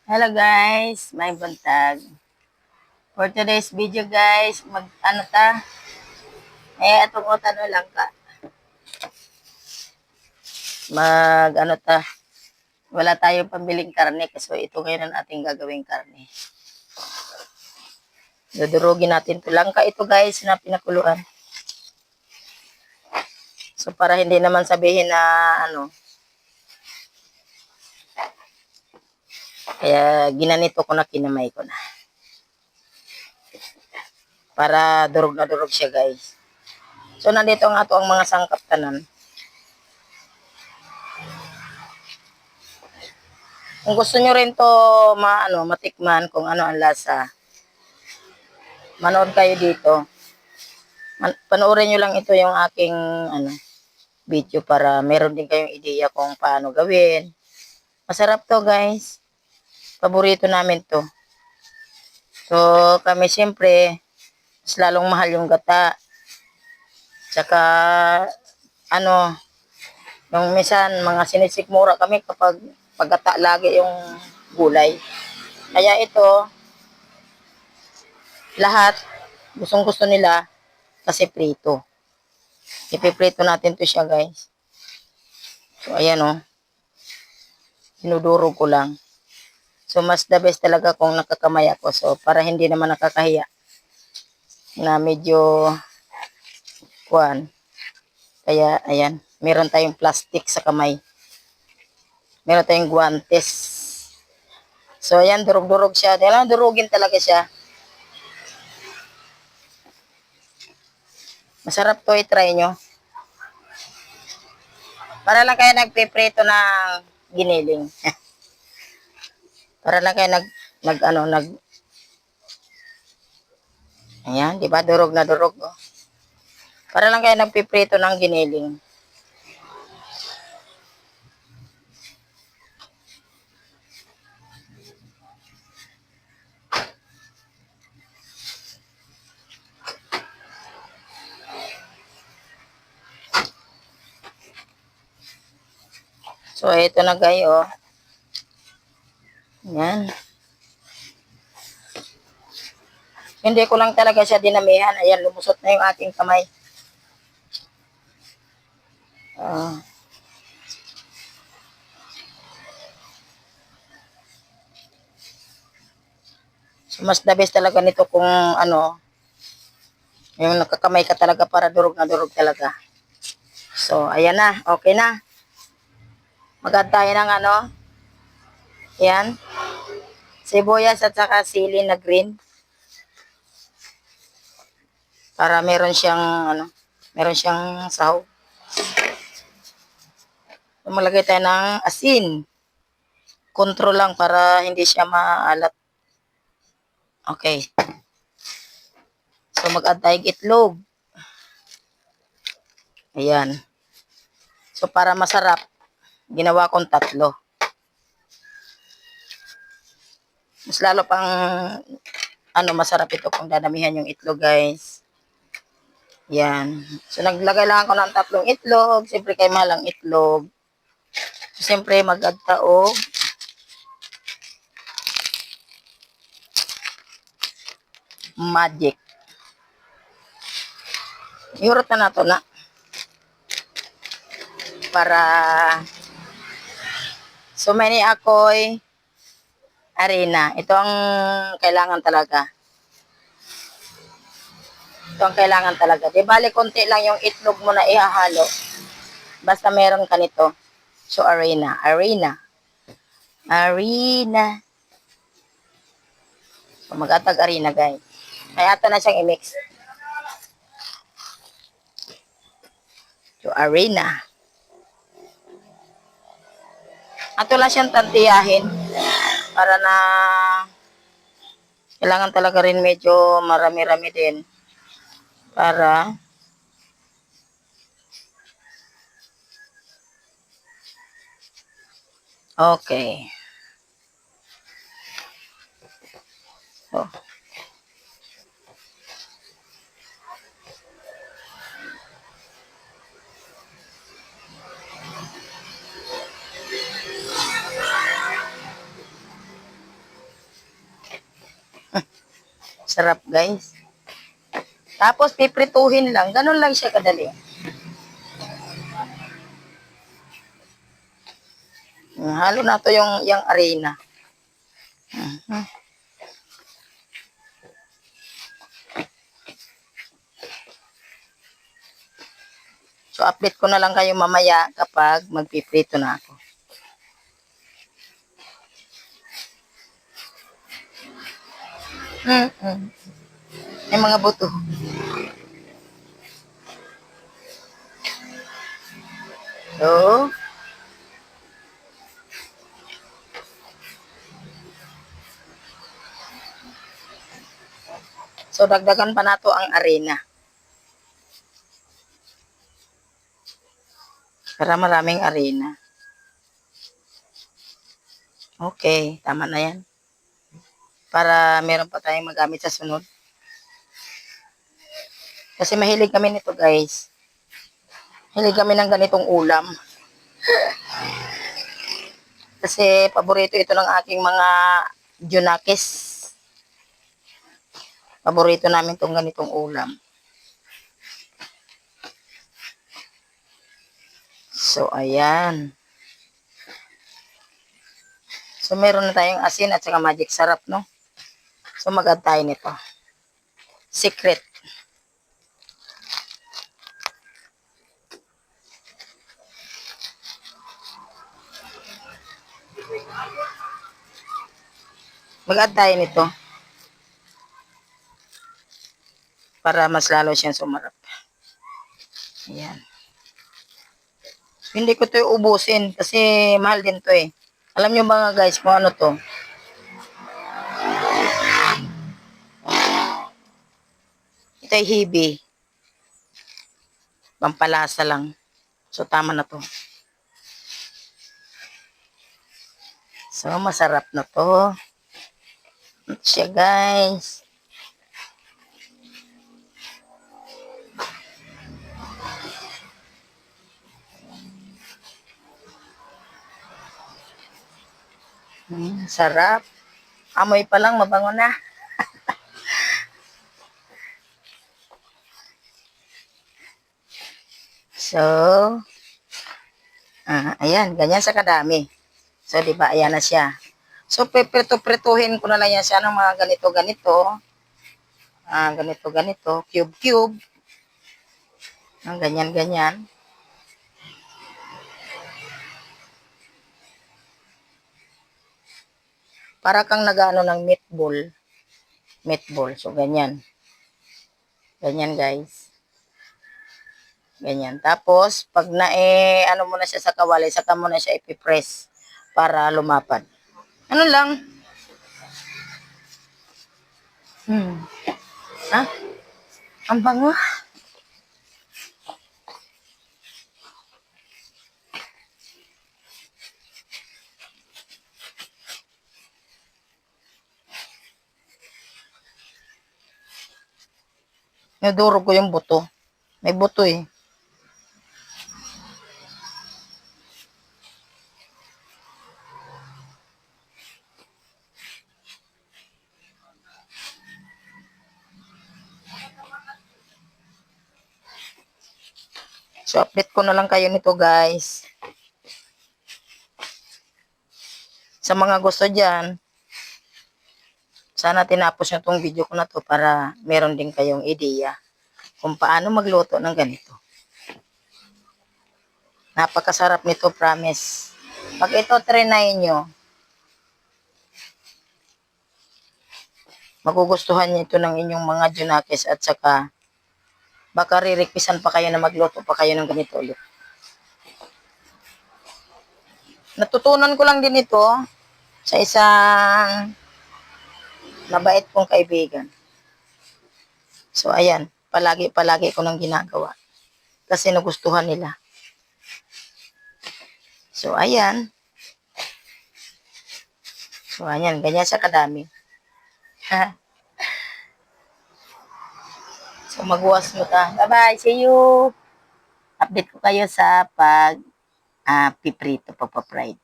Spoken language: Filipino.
Hello guys, may buntag. For today's video guys, ano ta? Atong ano lang ka. Ano ta? Wala tayong pambiling karne kasi ito ngayon ang ating gagawing karne. Dudurugin natin to lang ka ito guys na pinakuluan. So para hindi naman sabihin na kaya ginanito ko na kinamay ko na. Para durog na durog siya guys. So nandito ang ato ang mga sangkap tanan. Kung gusto nyo rin to matikman kung ano ang lasa, manood kayo dito. Panoorin nyo lang ito yung aking video para meron din kayong ideya kung paano gawin. Masarap to guys. Paborito namin to. So kami siyempre, mas lalong mahal yung gata. Tsaka yung minsan mga sinisikmura kami kapag paggata lagi yung gulay. Kaya ito, lahat gustong gusto nila kasi prito. Ipiprito natin to siya guys. So ayan dinudurog ko lang. So mas the best talaga kung nakakamay ako. So para hindi naman nakakahiya na medyo kuan. Kaya ayan, meron tayong plastic sa kamay. Meron tayong guantes. So ayan, durog-durog siya. Durugin talaga siya. Masarap to, i-try nyo. Para lang kayo nagpiprito ng giniling. Para lang kayo ayan, di ba? Durog na durog. Oh. Para lang kayo nagpiprito ng giniling. So, ito na guys, oh. Yan. Hindi ko lang talaga siya dinamihan. Ayan, lumusot na yung aking kamay. So, mas the best talaga nito kung yung nakakamay ka talaga para durog na durog talaga. So, ayan na. Okay na. Mag-add tayo ng yan. Sibuyas at saka sili na green. Para meron siyang sahog. So, malagay tayo ng asin. Kontrol lang para hindi siya maalat. Okay. So mag-add tayo itlog. Ayan. So para masarap, ginawa kong 3. Mas lalo pang masarap ito kung dadamihan yung itlog guys. Yan. So naglagay lang ako ng 3 itlog. Siyempre kay malang itlog. So, siyempre mag-add taog. Magic. Iurot na nato na. Para so many ako'y arena. Ito ang kailangan talaga. Ito ang kailangan talaga. Di bali, konti lang yung itlog mo na ihahalo. Basta meron ka nito. So, arena. So, mag-atag arena, guys. Kaya ito na siyang i-mix. So, arena. Ato lang siyang tantiyahin. Para na kailangan talaga rin medyo marami-rami din. Para okay. Oh. Sarap, guys. Tapos, piprituhin lang. Ganun lang siya kadali. Halo na to yung arena. So, update ko na lang kayo mamaya kapag magpiprito na ako. May mga buto. So, dagdagan pa nato ang arena. Para maraming arena. Okay, tama na yan. Para meron pa tayong magamit sa sunod. Kasi mahilig kami nito, guys. Hilig kami ng ganitong ulam. Kasi paborito ito ng aking mga junakis. Paborito namin itong ganitong ulam. So, ayan. So, meron na tayong asin at saka magic sarap, no? So, mag-add tayo nito. Secret. Mag-add tayo nito. Para mas lalo siyang sumarap. Ayan. Hindi ko ito ubusin kasi mahal din to eh. Alam nyo mga guys kung ano to? Ito ay hibi. Pampalasa lang. So, tama na to. So, masarap na to. Ito siya, guys. Sarap. Amoy pa lang, mabango na. So, ayan, ganyan sa kadami. So, di ba, ayan na siya. So, piprito-prituhin ko na lang yan siya ng mga ganito-ganito. Ganito-ganito, cube-cube. Ganyan-ganyan. Para kang nag-ano ng meatball. Meatball. So, ganyan. Ganyan, guys. Ganyan. Tapos, pag ano mo na siya sa kawali, saka mo na siya ipipress para lumapad. Ano lang? Ang bango. Nadurog ko yung buto. May buto eh. So, update ko na lang kayo nito, guys. Sa mga gusto dyan, sana tinapos nyo tong video ko na to para meron din kayong ideya kung paano magluto ng ganito. Napakasarap nito, promise. Pag ito trinay nyo, magugustuhan nyo ito ng inyong mga junakis at saka baka ririkpisan pa kayo na magluto pa kayo ng ganito ulit. Natutunan ko lang din ito sa isang mabait kong kaibigan. So, ayan. Palagi ko nang ginagawa. Kasi nagustuhan nila. So, ayan. So, ayan. Ganyan sa kadami. So, magwash mo ta. Bye-bye. See you. Update ko kayo sa piprito, pagpa-fried.